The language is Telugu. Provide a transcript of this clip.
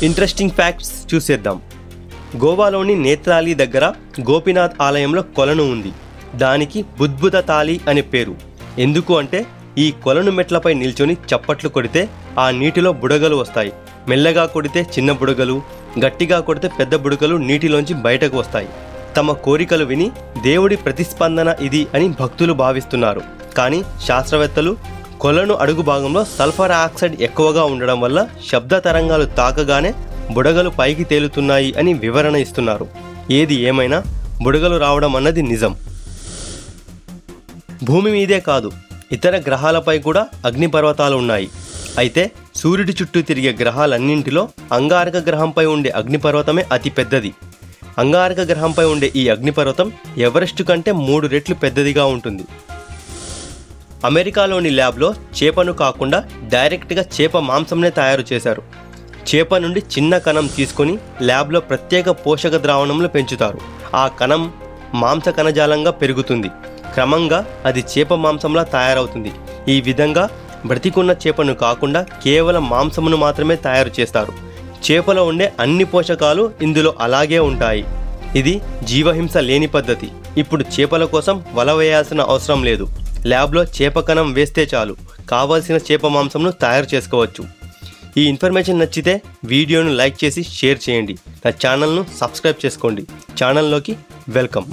ఇంట్రెస్టింగ్ ఫ్యాక్ట్స్ చూసేద్దాం. గోవాలోని నేత్రాలి దగ్గర గోపీనాథ్ ఆలయంలో కొలను ఉంది. దానికి బుద్బుద తాలి అనే పేరు. ఎందుకు అంటే ఈ కొలను మెట్లపై నిల్చొని చప్పట్లు కొడితే ఆ నీటిలో బుడగలు వస్తాయి. మెల్లగా కొడితే చిన్న బుడగలు, గట్టిగా కొడితే పెద్ద బుడగలు నీటిలోంచి బయటకు వస్తాయి. తమ కోరికలు విని దేవుడి ప్రతిస్పందన ఇది అని భక్తులు భావిస్తున్నారు. కానీ శాస్త్రవేత్తలు కొలను అడుగు భాగంలో సల్ఫర్ ఆక్సైడ్ ఎక్కువగా ఉండడం వల్ల శబ్ద తరంగాలు తాకగానే బుడగలు పైకి తేలుతున్నాయి అని వివరణ ఇస్తున్నారు. ఏది ఏమైనా బుడగలు రావడం అన్నది నిజం. భూమి మీదే కాదు, ఇతర గ్రహాలపై కూడా అగ్నిపర్వతాలు ఉన్నాయి. అయితే సూర్యుడి చుట్టూ తిరిగే గ్రహాలన్నింటిలో అంగారక గ్రహంపై ఉండే అగ్నిపర్వతమే అతి పెద్దది. అంగారక గ్రహంపై ఉండే ఈ అగ్నిపర్వతం ఎవరెస్ట్ కంటే 3 రెట్లు పెద్దదిగా ఉంటుంది. అమెరికాలోని ల్యాబ్లో చేపను కాకుండా డైరెక్ట్గా చేప మాంసంనే తయారు చేశారు. చేప నుండి చిన్న కణం తీసుకొని ల్యాబ్లో ప్రత్యేక పోషక ద్రావణంలో పెంచుతారు. ఆ కణం మాంస కణజాలంగా పెరుగుతుంది. క్రమంగా అది చేప మాంసంలా తయారవుతుంది. ఈ విధంగా బ్రతికున్న చేపను కాకుండా కేవలం మాంసమును మాత్రమే తయారు చేస్తారు. చేపలో ఉండే అన్ని పోషకాలు ఇందులో అలాగే ఉంటాయి. ఇది జీవహింస లేని పద్ధతి. ఇప్పుడు చేపల కోసం వల వేయాల్సిన అవసరం లేదు. ల్యాబ్లో చేప కణం వేస్తే చాలు, కావాల్సిన చేప మాంసంను తయారు చేసుకోవచ్చు. ఈ ఇన్ఫర్మేషన్ నచ్చితే వీడియోను లైక్ చేసి షేర్ చేయండి. నా ఛానల్ను సబ్స్క్రైబ్ చేసుకోండి. ఛానల్లోకి వెల్కమ్.